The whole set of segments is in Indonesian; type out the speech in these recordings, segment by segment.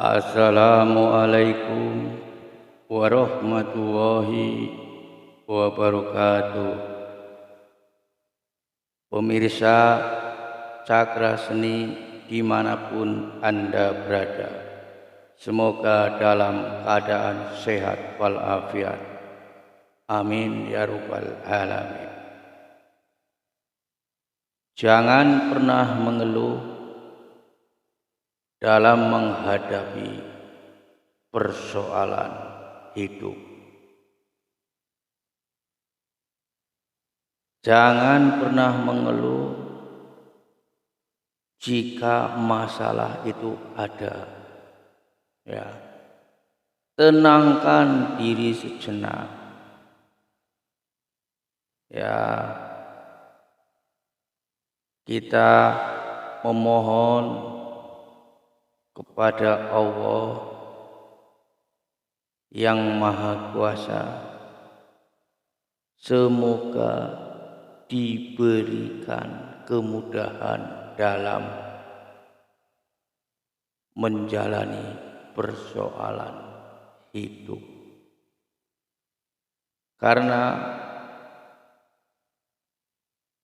Assalamualaikum warahmatullahi wabarakatuh. Pemirsa Cakra Seni dimanapun Anda berada, semoga dalam keadaan sehat walafiat. Amin ya rabbal alamin. Jangan pernah mengeluh dalam menghadapi persoalan hidup. Jangan pernah mengeluh jika masalah itu ada. Ya, tenangkan diri sejenak. Ya, kita memohon kepada Allah yang Maha Kuasa, semoga diberikan kemudahan dalam menjalani persoalan hidup. Karena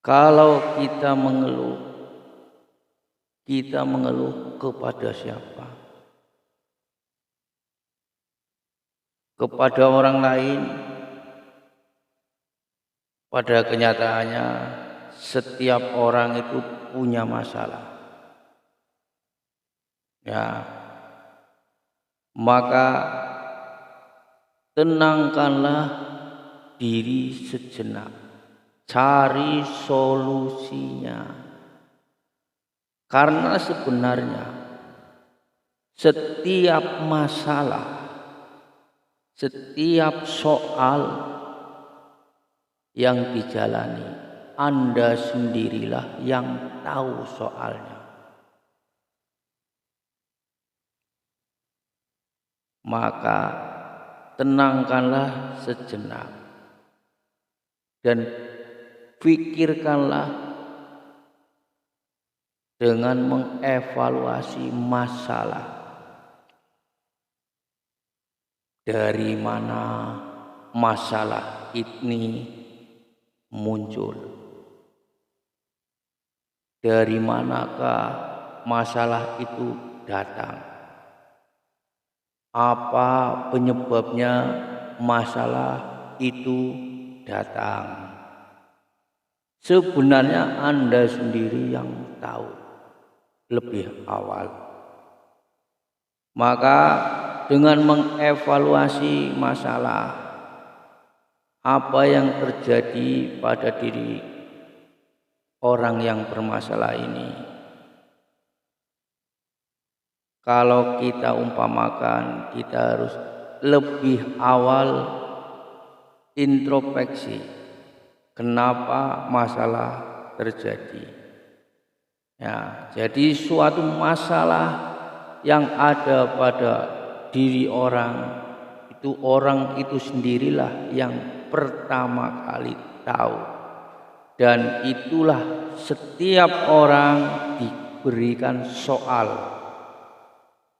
kalau kita mengeluh kepada siapa? Kepada orang lain. Pada kenyataannya setiap orang itu punya masalah. Ya, maka tenangkanlah diri sejenak, cari solusinya. Karena sebenarnya setiap masalah, setiap soal yang dijalani, Anda sendirilah yang tahu soalnya. Maka tenangkanlah sejenak dan pikirkanlah dengan mengevaluasi masalah. Dari mana masalah ini muncul? Dari manakah masalah itu datang? Apa penyebabnya masalah itu datang? Sebenarnya Anda sendiri yang tahu lebih awal. Maka dengan mengevaluasi masalah, apa yang terjadi pada diri orang yang bermasalah ini, kalau kita umpamakan, kita harus lebih awal introspeksi kenapa masalah terjadi. Ya, jadi suatu masalah yang ada pada diri orang itu sendirilah yang pertama kali tahu, dan itulah setiap orang diberikan soal.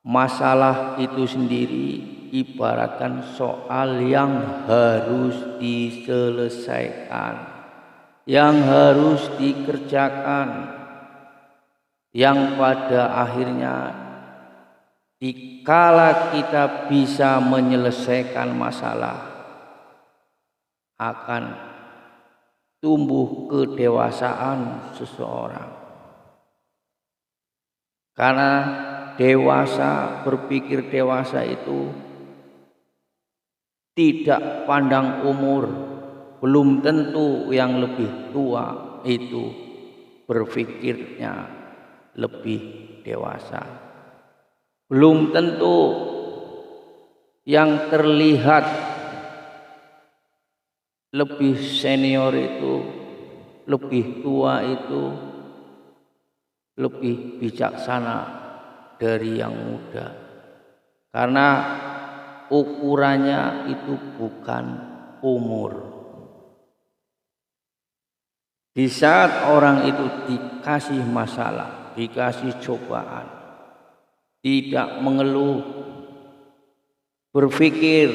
Masalah itu sendiri ibaratkan soal yang harus diselesaikan, yang harus dikerjakan, yang pada akhirnya dikala kita bisa menyelesaikan masalah, akan tumbuh kedewasaan seseorang. Karena dewasa, berpikir dewasa itu tidak pandang umur. Belum tentu yang lebih tua itu berpikirnya lebih dewasa. Belum tentu yang terlihat lebih senior itu, lebih tua itu lebih bijaksana dari yang muda. Karena ukurannya itu bukan umur. Di saat orang itu dikasih masalah, dikasih cobaan, tidak mengeluh, berpikir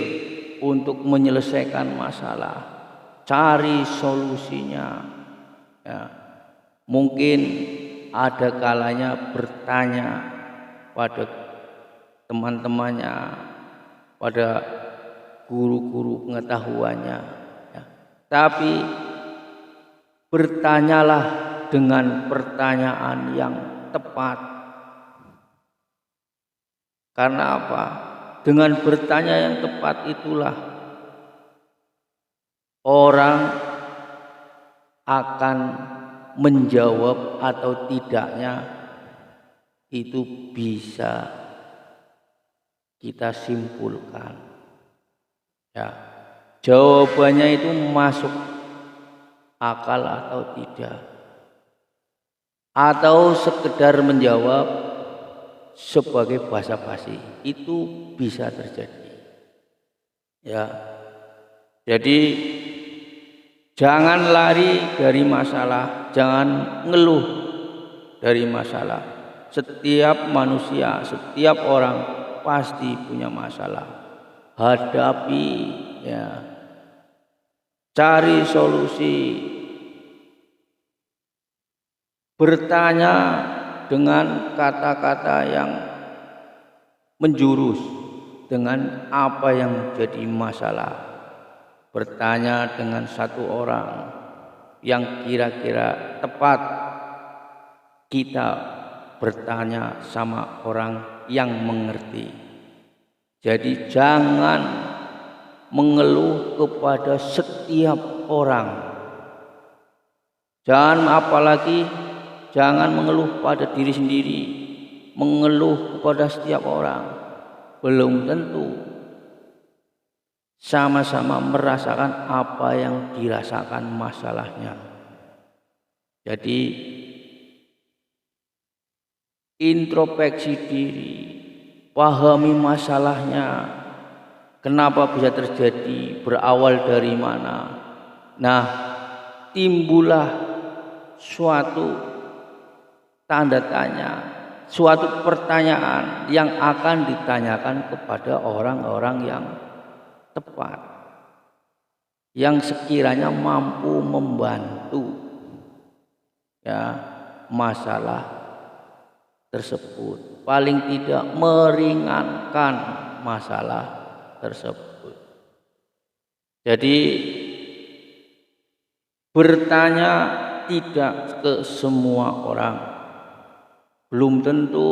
untuk menyelesaikan masalah, cari solusinya. Ya, mungkin ada kalanya bertanya pada teman-temannya, pada guru-guru pengetahuannya, ya. Tapi bertanyalah dengan pertanyaan yang tepat. Karena apa? Dengan bertanya yang tepat itulah orang akan menjawab atau tidaknya itu bisa kita simpulkan. Ya, jawabannya itu masuk akal atau tidak, atau sekedar menjawab sebagai basa-basi, itu bisa terjadi. Ya, jadi jangan lari dari masalah, jangan ngeluh dari masalah. Setiap manusia, setiap orang pasti punya masalah. Hadapi, ya, cari solusi, bertanya dengan kata-kata yang menjurus dengan apa yang jadi masalah. Bertanya dengan satu orang yang kira-kira tepat. Kita bertanya sama orang yang mengerti. Jadi jangan mengeluh kepada setiap orang. Jangan mengeluh pada diri sendiri, mengeluh kepada setiap orang. Belum tentu sama-sama merasakan apa yang dirasakan masalahnya. Jadi introspeksi diri, pahami masalahnya, kenapa bisa terjadi, berawal dari mana. Nah, timbullah suatu tanda tanya, suatu pertanyaan yang akan ditanyakan kepada orang-orang yang tepat, yang sekiranya mampu membantu, ya, masalah tersebut, paling tidak meringankan masalah tersebut. Jadi bertanya tidak ke semua orang. Belum tentu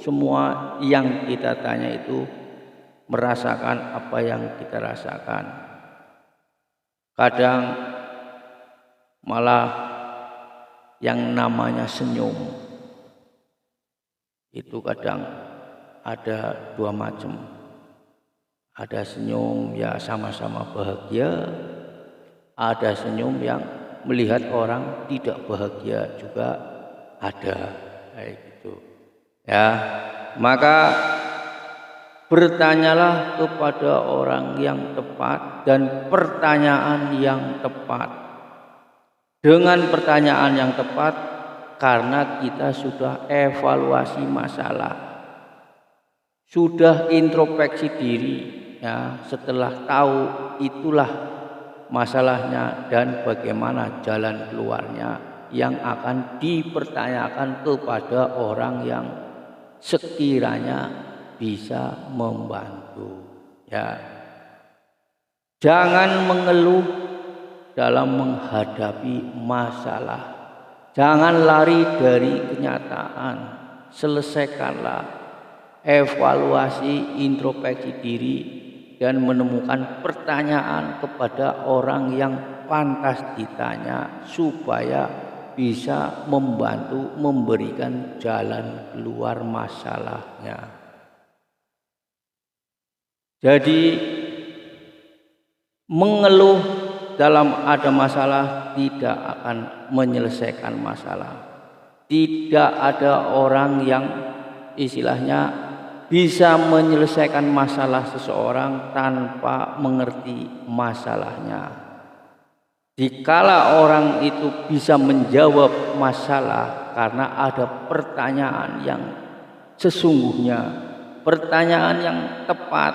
semua yang kita tanya itu merasakan apa yang kita rasakan. Kadang malah yang namanya senyum itu kadang ada dua macam. Ada senyum ya sama-sama bahagia, ada senyum yang melihat orang tidak bahagia juga ada, kayak gitu. Ya, maka bertanyalah kepada orang yang tepat dan pertanyaan yang tepat. Dengan pertanyaan yang tepat, karena kita sudah evaluasi masalah, sudah introspeksi diri, ya, setelah tahu itulah masalahnya dan bagaimana jalan keluarnya yang akan dipertanyakan kepada orang yang sekiranya bisa membantu. Ya, jangan mengeluh dalam menghadapi masalah. Jangan lari dari kenyataan. Selesaikanlah evaluasi, introspeksi diri dan menemukan pertanyaan kepada orang yang pantas ditanya supaya bisa membantu memberikan jalan keluar masalahnya. Jadi mengeluh dalam ada masalah tidak akan menyelesaikan masalah. Tidak ada orang yang istilahnya bisa menyelesaikan masalah seseorang tanpa mengerti masalahnya. Dikala orang itu bisa menjawab masalah karena ada pertanyaan yang Sesungguhnya pertanyaan yang tepat,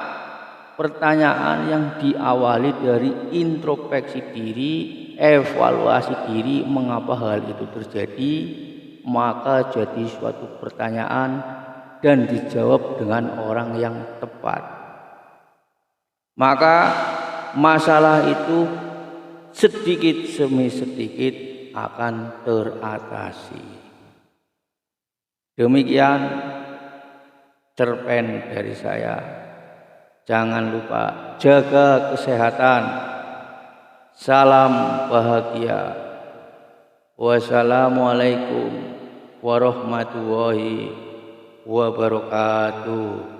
pertanyaan yang diawali dari introspeksi diri, evaluasi diri mengapa hal itu terjadi, maka jadi suatu pertanyaan dan dijawab dengan orang yang tepat. Maka masalah itu sedikit demi sedikit akan teratasi. Demikian cerpen dari saya. Jangan lupa jaga kesehatan. Salam bahagia. Wassalamualaikum warahmatullahi wabarakatuh.